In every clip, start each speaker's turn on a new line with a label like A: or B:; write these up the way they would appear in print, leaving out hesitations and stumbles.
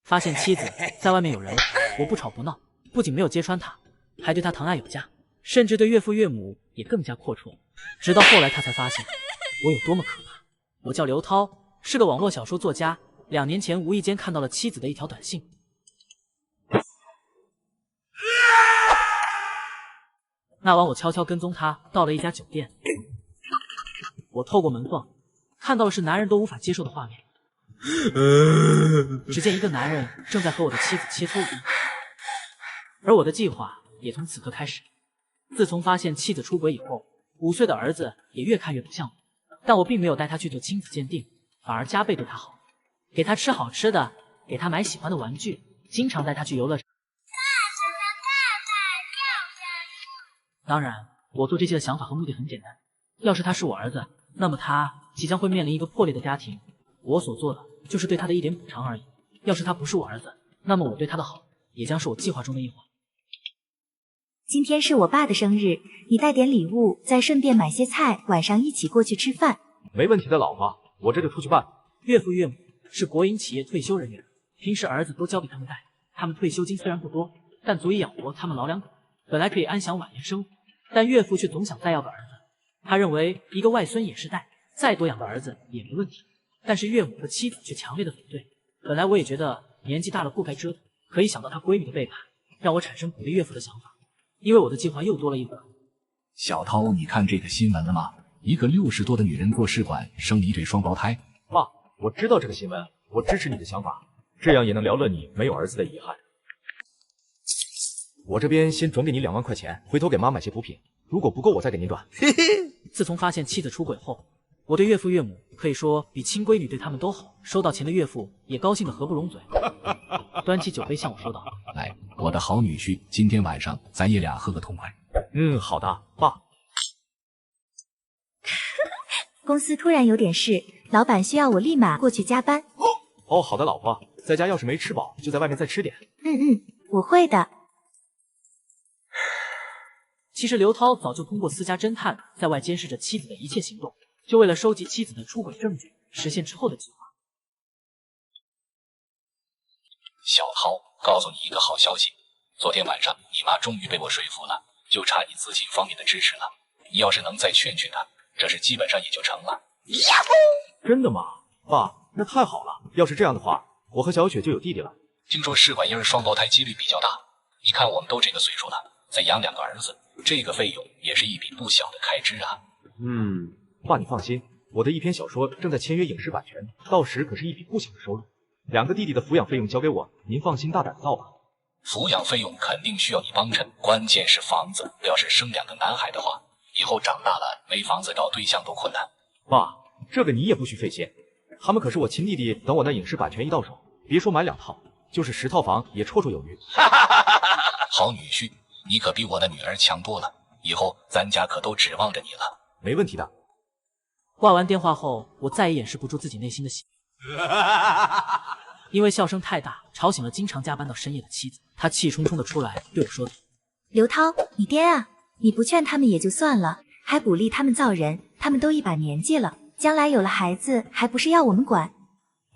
A: 发现妻子在外面有人了，我不吵不闹，不仅没有揭穿他，还对他疼爱有加，甚至对岳父岳母也更加阔绰。直到后来他才发现我有多么可怕。我叫刘涛，是个网络小说作家。2年前无意间看到了妻子的一条短信，那晚我悄悄跟踪他到了一家酒店，我透过门缝看到的是男人都无法接受的画面。只见一个男人正在和我的妻子切磋武艺，而我的计划也从此刻开始。自从发现妻子出轨以后，5岁的儿子也越看越不像我，但我并没有带他去做亲子鉴定，反而加倍对他好，给他吃好吃的，给他买喜欢的玩具，经常带他去游乐场。当然，我做这些的想法和目的很简单，要是他是我儿子，那么他即将会面临一个破裂的家庭，我所做的就是对他的一点补偿而已。要是他不是我儿子，那么我对他的好也将是我计划中的一环。
B: 今天是我爸的生日，你带点礼物，再顺便买些菜，晚上一起过去吃饭。
C: 没问题的，老婆，我这就出去办。
A: 岳父岳母是国营企业退休人员，平时儿子都交给他们带，他们退休金虽然不多，但足以养活他们老两口，本来可以安享晚年生活，但岳父却总想再要个儿子。他认为一个外孙也是带，再多养个儿子也没问题。但是岳母和妻子却强烈的反对。本来我也觉得年纪大了不该折腾，可一想到她闺女的背叛，让我产生鼓励岳父的想法，因为我的计划又多了一环。
D: 小涛，你看这个新闻了吗？一个60多的女人做试管生一对双胞胎。
C: 爸，我知道这个新闻，我支持你的想法，这样也能聊了你没有儿子的遗憾。我这边先转给你2万块钱，回头给妈买些补品，如果不够我再给您转。
A: 自从发现妻子出轨后，我对岳父岳母可以说比亲闺女对他们都好。收到钱的岳父也高兴得合不拢嘴，端起酒杯向我说道：“
D: 来，我的好女婿，今天晚上咱爷俩喝个痛快。”
C: 好的，爸。
B: 公司突然有点事，老板需要我立马过去加班。
C: 哦，好的，老婆，在家要是没吃饱，就在外面再吃点。
B: 我会的。
A: 其实刘涛早就通过私家侦探在外监视着妻子的一切行动，就为了收集妻子的出轨证据，实现之后的计划。
D: 小涛，告诉你一个好消息，昨天晚上你妈终于被我说服了，就差你资金方面的支持了。你要是能再劝劝她，这事基本上也就成了。
C: 真的吗？爸，那太好了，要是这样的话，我和小雪就有弟弟了。
D: 听说试管婴儿双胞胎几率比较大，你看我们都这个岁数了，再养2个儿子，这个费用也是一笔不小的开支啊。
C: 爸你放心，我的一篇小说正在签约影视版权，到时可是一笔不小的收入。2个弟弟的抚养费用交给我，您放心大胆造吧。
D: 抚养费用肯定需要你帮衬，关键是房子，要是生2个男孩的话，以后长大了没房子找对象都困难。
C: 爸，这个你也不许费心，他们可是我亲弟弟，等我那影视版权一到手，别说买2套，就是10套房也绰绰有余。
D: 好女婿，你可比我的女儿强多了，以后咱家可都指望着你了。
C: 没问题的。
A: 挂完电话后，我再也掩饰不住自己内心的喜悦，因为笑声太大，吵醒了经常加班到深夜的妻子。她气冲冲的出来对我说道：“
B: 刘涛，你爹啊，你不劝他们也就算了，还鼓励他们造人，他们都一把年纪了，将来有了孩子还不是要我们管？”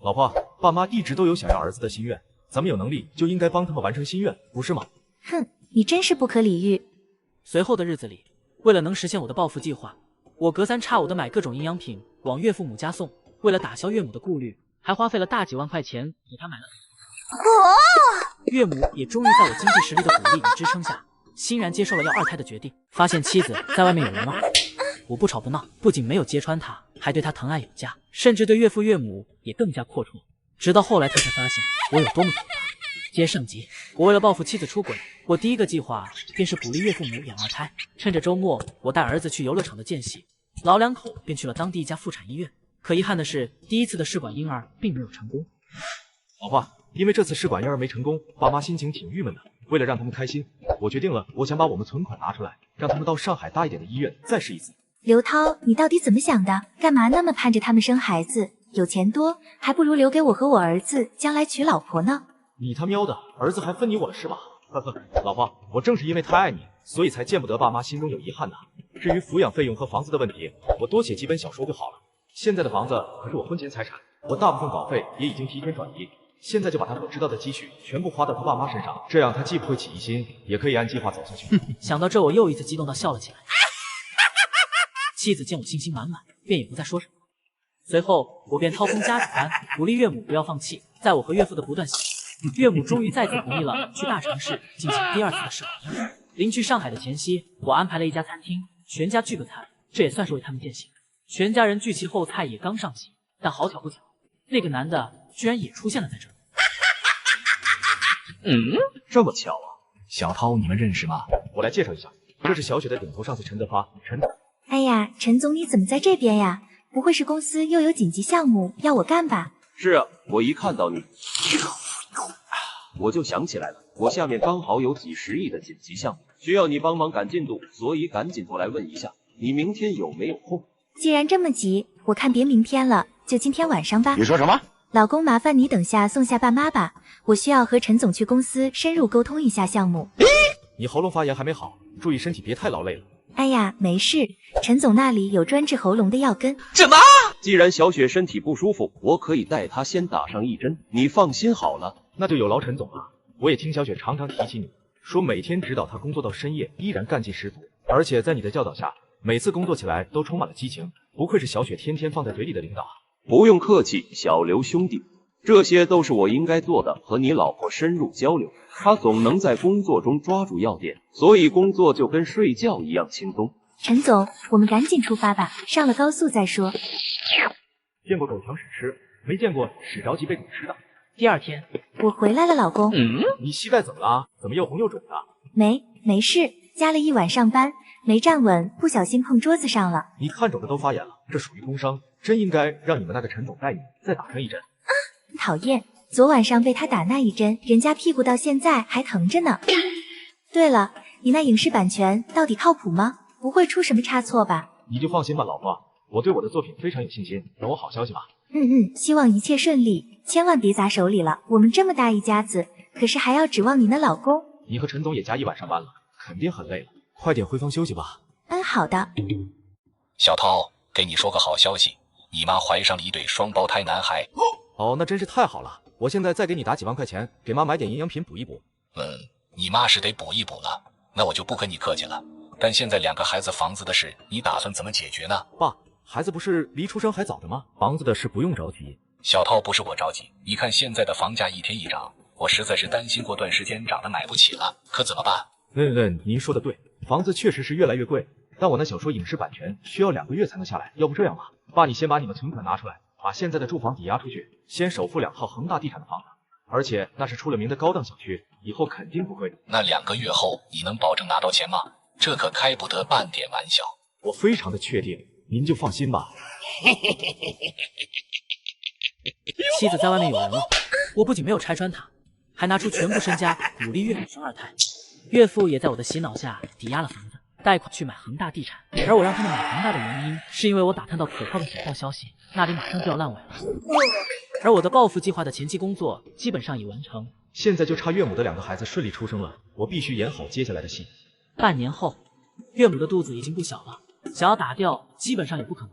C: 老婆，爸妈一直都有想要儿子的心愿，咱们有能力就应该帮他们完成心愿，不是吗？
B: 哼，你真是不可理喻。
A: 随后的日子里，为了能实现我的报复计划，我隔3差5的买各种营养品往岳父母家送。为了打消岳母的顾虑，还花费了大几万块钱给他买了。岳母也终于在我经济实力的鼓励与支撑下，欣然接受了要2胎的决定。发现妻子在外面有人了，我不吵不闹，不仅没有揭穿他，还对他疼爱有加，甚至对岳父岳母也更加阔绰。直到后来他才发现我有多么可怕。接上集，我为了报复妻子出轨，我第一个计划便是鼓励岳父母养2胎。趁着周末，我带儿子去游乐场的间隙，老两口便去了当地一家妇产医院。可遗憾的是，第一次的试管婴儿并没有成功。
C: 老婆，因为这次试管婴儿没成功，爸妈心情挺郁闷的。为了让他们开心，我决定了，我想把我们存款拿出来，让他们到上海大一点的医院再试一次。
B: 刘涛，你到底怎么想的？干嘛那么盼着他们生孩子？有钱多，还不如留给我和我儿子将来娶老婆呢。
C: 你他喵的，儿子还分你我的是吧？呵呵，老婆，我正是因为太爱你，所以才见不得爸妈心中有遗憾呐。至于抚养费用和房子的问题，我多写几本小说就好了。现在的房子可是我婚前财产，我大部分稿费也已经提前转移，现在就把他所知道的积蓄全部花到他爸妈身上，这样他既不会起疑心，也可以按计划走下去。
A: 想到这，我又一次激动到笑了起来。妻子见我信心满满，便也不再说什么。随后，我便掏空家产般鼓励岳母不要放弃。在我和岳父的不断岳母终于再次同意了去大城市进行第2次的试管。临去上海的前夕，我安排了一家餐厅，全家聚个餐，这也算是为他们践行。全家人聚齐后，菜也刚上齐，但好巧不巧，那个男的居然也出现了在这里。
E: 这么巧啊！小涛，你们认识吗？
C: 我来介绍一下，这是小雪的顶头上司陈德发，陈总。
B: 哎呀，陈总你怎么在这边呀？不会是公司又有紧急项目要我干吧？
F: 是啊，我一看到你，我就想起来了，我下面刚好有几十亿的紧急项目，需要你帮忙赶进度，所以赶紧过来问一下，你明天有没有空？
B: 既然这么急，我看别明天了，就今天晚上吧。
E: 你说什么？
B: 老公，麻烦你等下送下爸妈吧，我需要和陈总去公司深入沟通一下项目。
C: 你喉咙发炎还没好，注意身体别太劳累了。
B: 哎呀，没事，陈总那里有专治喉咙的药根。
F: 什么？既然小雪身体不舒服，我可以带她先打上1针，你放心好了。
C: 那就有劳陈总了。我也听小雪常常提起你，说每天指导她工作到深夜，依然干劲十足。而且在你的教导下，每次工作起来都充满了激情，不愧是小雪天天放在嘴里的领导啊。
F: 不用客气，小刘兄弟，这些都是我应该做的，和你老婆深入交流，她总能在工作中抓住要点，所以工作就跟睡觉一样轻松。
B: 陈总，我们赶紧出发吧，上了高速再说。
C: 见过狗抢屎吃，没见过屎着急被狗吃的。
A: 第2天，
B: 我回来了，老公。
C: 你膝盖怎么了？怎么又红又肿的？
B: 没事，加了一晚上班，没站稳，不小心碰桌子上了。
C: 你看肿的都发炎了，这属于工伤，真应该让你们那个陈总带你再打上1针。
B: 讨厌，昨晚上被他打那1针，人家屁股到现在还疼着呢。对了，你那影视版权到底靠谱吗？不会出什么差错吧？
C: 你就放心吧，老婆，我对我的作品非常有信心，等我好消息吧。
B: 希望一切顺利，千万别砸手里了。我们这么大一家子，可是还要指望你那老公。
C: 你和陈总也加1晚上班了，肯定很累了，快点回房休息吧。
B: 好的。
D: 小涛，给你说个好消息，你妈怀上了1对双胞胎男孩。
C: 哦，那真是太好了！我现在再给你打几万块钱，给妈买点营养品补一补。
D: 你妈是得补一补了，那我就不跟你客气了。但现在2个孩子房子的事，你打算怎么解决呢？
C: 爸，孩子不是离出生还早着吗？房子的事不用着急。
D: 小涛，不是我着急，你看现在的房价一天一涨，我实在是担心过段时间涨得买不起了，可怎么办？
C: 您说的对，房子确实是越来越贵，但我那小说影视版权需要2个月才能下来，要不这样吧，爸，你先把你们存款拿出来，把现在的住房抵押出去，先首付2套恒大地产的房子，而且那是出了名的高档小区，以后肯定不会。
D: 那2个月后你能保证拿到钱吗？这可开不得半点玩笑。
C: 我非常的确定，您就放心吧。
A: 妻子在外面有人了，我不仅没有拆穿她，还拿出全部身家鼓励岳母生2胎。岳父也在我的洗脑下抵押了房子，贷款去买恒大地产。而我让他们买恒大的原因，是因为我打探到可靠的火爆消息，那里马上就要烂尾了。而我的报复计划的前期工作基本上已完成，
C: 现在就差岳母的2个孩子顺利出生了，我必须演好接下来的戏。
A: 半年后，岳母的肚子已经不小了，想要打掉基本上也不可能。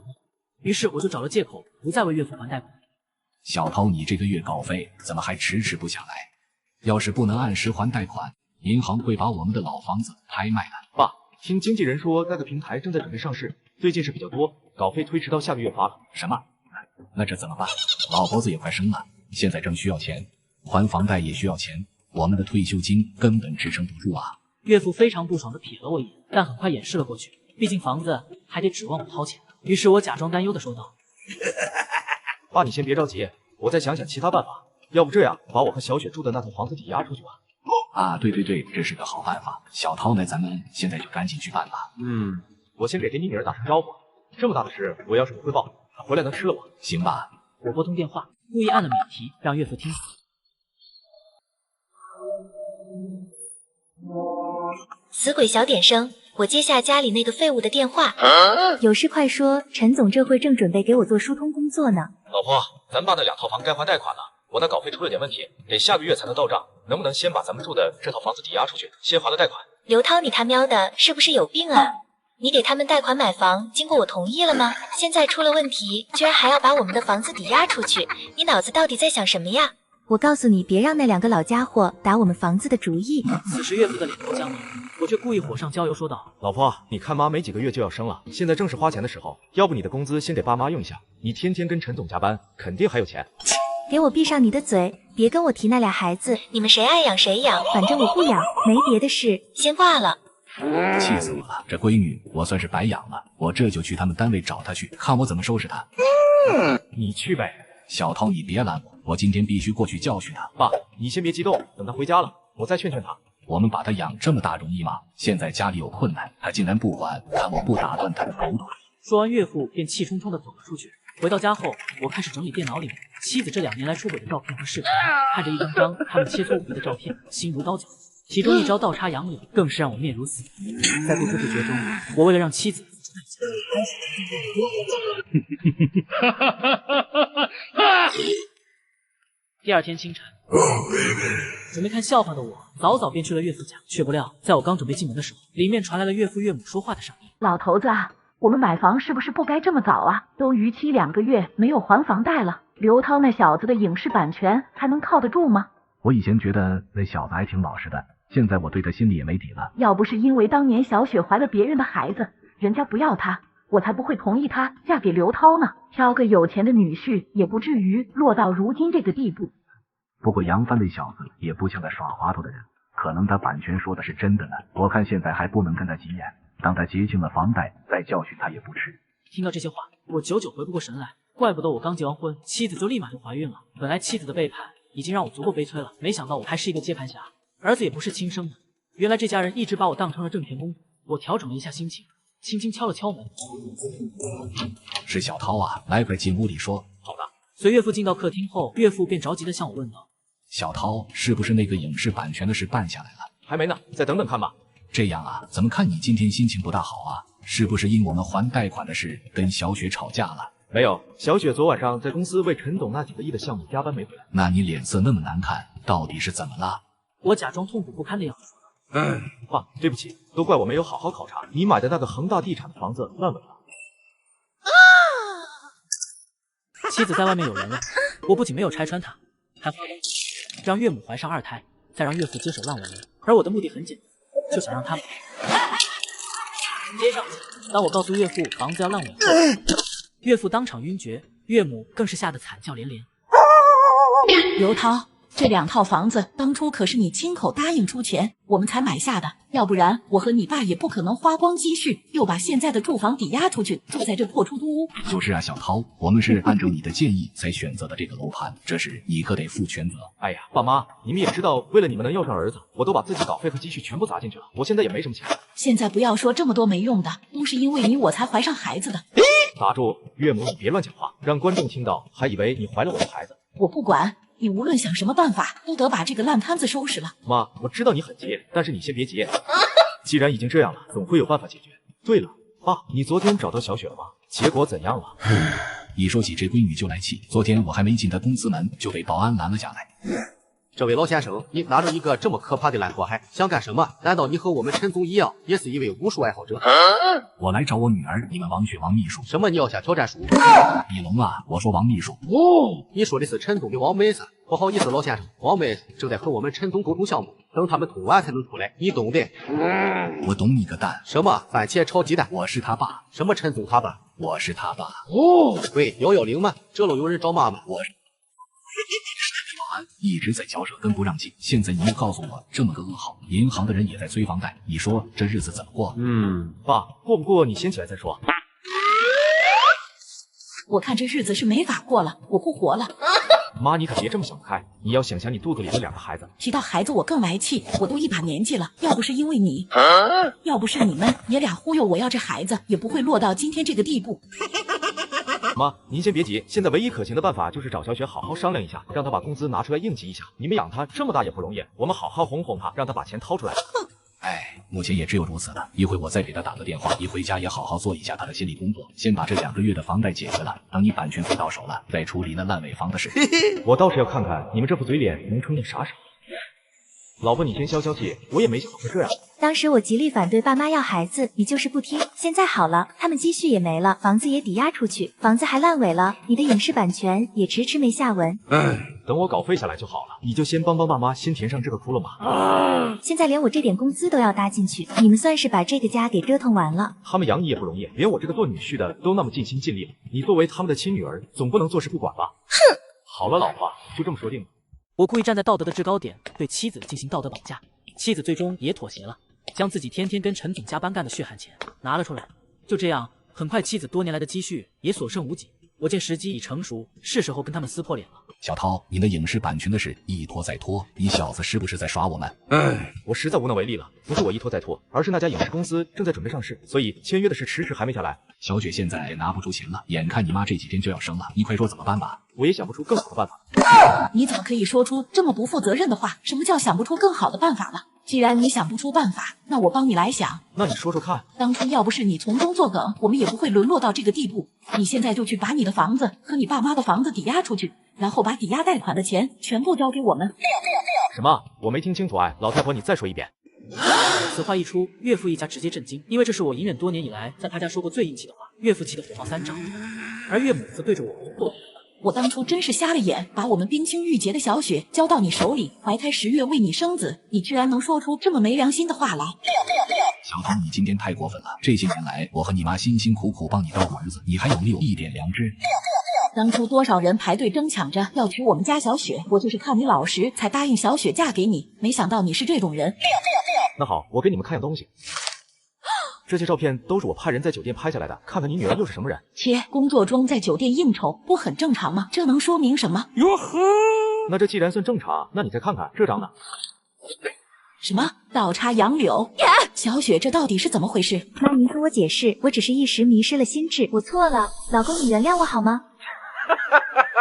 A: 于是我就找了借口，不再为岳父还贷款。
E: 小涛，你这个月稿费怎么还迟迟不下来？要是不能按时还贷款，银行会把我们的老房子拍卖的。
C: 爸，听经纪人说那个平台正在准备上市，最近是比较多，稿费推迟到下个月发了。
E: 什么？那这怎么办？老婆子也快生了，现在正需要钱，还房贷也需要钱，我们的退休金根本支撑不住啊！
A: 岳父非常不爽地瞥了我一眼，但很快掩饰了过去，毕竟房子还得指望我掏钱。于是我假装担忧地说道：
C: 爸，你先别着急，我再想想其他办法，要不这样，把我和小雪住的那套房子抵押出去吧。
E: 啊，对，这是个好办法。小涛呢，咱们现在就赶紧去办吧。
C: 我先给你女儿打声招呼，这么大的事，我要是不汇报，她回来能吃了我。
E: 行吧。
A: 我拨通电话，故意按了免提，让岳父听。
B: 死鬼小点声，我接下家里那个废物的电话。有事快说，陈总这会正准备给我做疏通工作呢。
C: 老婆，咱爸那2套房该还贷款了，我那稿费出了点问题，得下个月才能到账，能不能先把咱们住的这套房子抵押出去，先还了贷款？
B: 刘涛，你他喵的是不是有病啊？你给他们贷款买房，经过我同意了吗？现在出了问题，居然还要把我们的房子抵押出去，你脑子到底在想什么呀？我告诉你，别让那2个老家伙打我们房子的主意。
A: 此时岳父的脸都僵了，我却故意火上浇油说道：
C: 老婆，你看妈没几个月就要生了，现在正是花钱的时候，要不你的工资先给爸妈用一下，你天天跟陈总加班，肯定还有钱。
B: 给我闭上你的嘴，别跟我提那俩孩子，你们谁爱养谁养，反正我不养，没别的事，先挂了。
E: 气死我了！这闺女我算是白养了，我这就去他们单位找她去，看我怎么收拾她。
C: 你去呗。
E: 小涛，你别拦我，我今天必须过去教训她。
C: 爸，你先别激动，等她回家了，我再劝劝她。
E: 我们把她养这么大容易吗？现在家里有困难，她竟然不管，看我不打断她的狗腿！
A: 说完，岳父便气冲冲地走了出去。回到家后，我开始整理电脑里面妻子这2年来出轨的照片和视频，看着一张张他们切磋无疑的照片，心如刀绞。其中一招倒插杨里，更是让我面如死鱼。在不知不觉中，我为了让妻子第2天清晨，准备看笑话的我早早便去了岳父家，却不料在我刚准备进门的时候，里面传来了岳父岳母说话的声音。
G: 老头子啊，我们买房是不是不该这么早啊？都逾期2个月没有还房贷了，刘涛那小子的影视版权还能靠得住吗？
E: 我以前觉得那小子还挺老实的，现在我对他心里也没底了。
G: 要不是因为当年小雪怀了别人的孩子，人家不要她，我才不会同意她嫁给刘涛呢。挑个有钱的女婿，也不至于落到如今这个地步。
E: 不过杨帆那小子也不像个耍滑头的人，可能他版权说的是真的呢。我看现在还不能跟他急眼，当他结清了房贷，再教训他也不迟。
A: 听到这些话，我久久回不过神来，怪不得我刚结完婚，妻子就立马就怀孕了。本来妻子的背叛已经让我足够悲催了，没想到我还是一个接盘侠，儿子也不是亲生的。原来这家人一直把我当成了正田公主。我调整了一下心情，轻轻敲了敲门。
E: 是小涛啊，来，快进屋里说。
A: 好的。随岳父进到客厅后，岳父便着急地向我问道：
E: 小涛，是不是那个影视版权的事办下来了？
C: 还没呢，再等等看吧。
E: 这样啊，怎么看你今天心情不大好啊？是不是因我们还贷款的事跟小雪吵架了？
C: 没有，小雪昨晚上在公司为陈总那几个亿的项目加班没回来。
E: 那你脸色那么难看，到底是怎么了？
A: 我假装痛苦不堪的样子说道：
C: 爸，对不起，都怪我没有好好考察你买的那个恒大地产的房子烂尾了。
A: 妻子在外面有人了，我不仅没有拆穿她，还花光让岳母怀上2胎，再让岳父接手烂尾了。而我的目的很简单，就想让他们接上去。当我告诉岳父房子要烂尾后，岳父当场晕厥，岳母更是吓得惨叫连连。
G: 刘涛，这2套房子当初可是你亲口答应出钱，我们才买下的，要不然我和你爸也不可能花光积蓄，又把现在的住房抵押出去，住在这破出租屋。
E: 就是啊，小涛，我们是按照你的建议才选择的这个楼盘，这事你可得负全责。
C: 哎呀，爸妈，你们也知道，为了你们能要上儿子，我都把自己稿费和积蓄全部砸进去了，我现在也没什么钱。
G: 现在不要说这么多没用的，都是因为你我才怀上孩子的。
C: 打住，岳母，你别乱讲话，让观众听到还以为你怀了我的孩子。
G: 我不管，你无论想什么办法，都得把这个烂摊子收拾了。
C: 妈，我知道你很急，但是你先别急，既然已经这样了，总会有办法解决。对了，爸，你昨天找到小雪了吗？结果怎样了？
E: 一说起这闺女就来气，昨天我还没进她公司门，就被保安拦了下来。
H: 这位老先生，你拿着一个这么可怕的烂货还想干什么？难道你和我们陈总一样，也是一位武术爱好者？
E: 我来找我女儿，你们王雪王秘书。
H: 什么？你要下挑战书？
E: 你聋了？我说王秘书。
H: 哦，你说的是陈总的王妹子。不好意思，老先生，王妹子正在和我们陈总沟通项目，等他们通完才能出来，你懂的。
E: 我懂你个蛋！
H: 什么？番茄炒鸡蛋？
E: 我是他爸。
H: 什么陈总他爸？
E: 我是他爸。
H: 哦，喂，110吗？这楼有人找妈妈。
E: 我是。保安一直在嚼舌根不让进，现在你又告诉我这么个噩耗，银行的人也在催房贷，你说这日子怎么过？
C: 爸，过不过你先起来再说。
G: 我看这日子是没法过了，我不活了。
C: 妈，你可别这么想不开，你要想想你肚子里的2个孩子。
G: 提到孩子我更来气，我都一把年纪了，要不是因为你，要不是你们爷俩忽悠我要这孩子，也不会落到今天这个地步。
C: 妈，您先别急，现在唯一可行的办法就是找小雪好好商量一下，让她把工资拿出来应急一下。你们养她这么大也不容易，我们好好哄哄她，让她把钱掏出来。
E: 哎，目前也只有如此了。一会我再给他打个电话，一回家也好好做一下他的心理工作，先把这2个月的房贷解决了。等你版权费到手了，再处理那烂尾房的事。
C: 我倒是要看看你们这副嘴脸能撑到啥时候。老婆，你先消消气，我也没想到会这样。
B: 当时我极力反对爸妈要孩子，你就是不听。现在好了，他们积蓄也没了，房子也抵押出去，房子还烂尾了，你的影视版权也迟迟没下文。
C: 等我稿费下来就好了。你就先帮爸妈先填上这个窟窿吧。
B: 现在连我这点工资都要搭进去，你们算是把这个家给折腾完了。
C: 他们养你也不容易，连我这个做女婿的都那么尽心尽力了，你作为他们的亲女儿，总不能坐视不管吧？哼！好了，老婆，就这么说定了。
A: 我故意站在道德的制高点，对妻子进行道德绑架，妻子最终也妥协了，将自己天天跟陈总加班干的血汗钱拿了出来。就这样，很快妻子多年来的积蓄也所剩无几。我见时机已成熟，是时候跟他们撕破脸了。
E: 小涛，你的影视版权的事一拖再拖，你小子是不是在耍我们？
C: 我实在无能为力了，不是我一拖再拖，而是那家影视公司正在准备上市，所以签约的事迟迟还没下来。
E: 小雪现在也拿不出钱了，眼看你妈这几天就要生了，你快说怎么办吧？
C: 我也想不出更好的办法。
G: 你怎么可以说出这么不负责任的话？什么叫想不出更好的办法了？既然你想不出办法，那我帮你来想。
C: 那你说说看。
G: 当初要不是你从中作梗，我们也不会沦落到这个地步。你现在就去把你的房子和你爸妈的房子抵押出去，然后把抵押贷款的钱全部交给我们。
C: 什么？我没听清楚哎，老太婆你再说一遍。
A: 此话一出，岳父一家直接震惊，因为这是我隐忍多年以来在他家说过最硬气的话。岳父气得火冒三丈，而岳母则对着我不。
G: 我当初真是瞎了眼，把我们冰清玉洁的小雪交到你手里，怀胎10月为你生子，你居然能说出这么没良心的话来！
E: 小涛，你今天太过分了！这些年来，我和你妈辛辛苦苦帮你照顾儿子，你还有没有一点良知？
G: 当初多少人排队争抢着要娶我们家小雪，我就是看你老实，才答应小雪嫁给你，没想到你是这种人。
C: 那好，我给你们看样东西。这些照片都是我派人在酒店拍下来的，看看你女儿又是什么人。
G: 切，工作中在酒店应酬不很正常吗？这能说明什么？
C: 哟呵，那这既然算正常，那你再看看这张呢？
G: 什么倒插杨柳？小雪，这到底是怎么回事？
B: 妈，您和我解释，我只是一时迷失了心智，我错了，老公你原谅我好吗？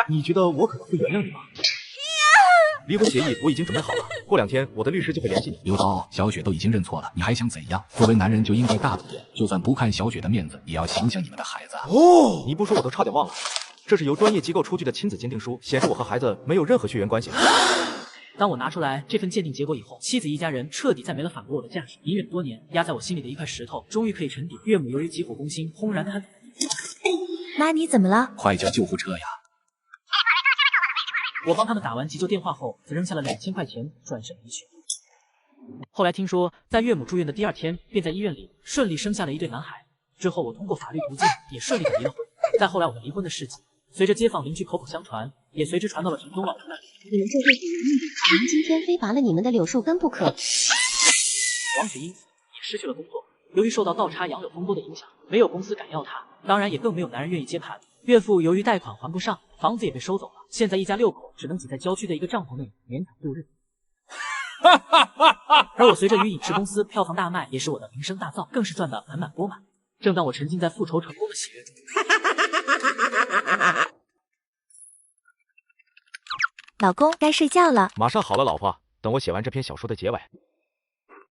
C: 你觉得我可能会原谅你吗？离婚协议我已经准备好了，过2天我的律师就会联系你。
E: 刘涛，小雪都已经认错了，你还想怎样？作为男人就应该大度点，就算不看小雪的面子，也要想想你们的孩子。
C: 哦，你不说我都差点忘了，这是由专业机构出具的亲子鉴定书，显示我和孩子没有任何血缘关系。
A: 当我拿出来这份鉴定结果以后，妻子一家人彻底再没了反驳我的价值。隐忍多年，压在我心里的一块石头，终于可以沉底。岳母由于急火攻心，轰然瘫。
B: 妈，你怎么了？
E: 快叫救护车呀！
A: 我帮他们打完急救电话后，则扔下了2000块钱，转身离去。后来听说，在岳母住院的第2天，便在医院里顺利生下了一对男孩。之后我通过法律途径也顺利的离了婚。再后来我们离婚的事迹，随着街坊邻居口口相传，也随之传到了陈总老师那里。
I: 你们这对虎男逆您今天非拔了你们的柳树根不可。
A: 王雪英也失去了工作，由于受到倒插杨柳风波的影响，没有公司敢要她，当然也更没有男人愿意接盘。岳父由于贷款还不上，房子也被收走了，现在一家6口只能挤在郊区的一个帐篷内勉强度日。而我随着与影视公司票房大卖，也使我的名声大噪，更是赚得盆满钵满。正当我沉浸在复仇成功的喜悦中，
B: 老公该睡觉了。
C: 马上好了，老婆，等我写完这篇小说的结尾。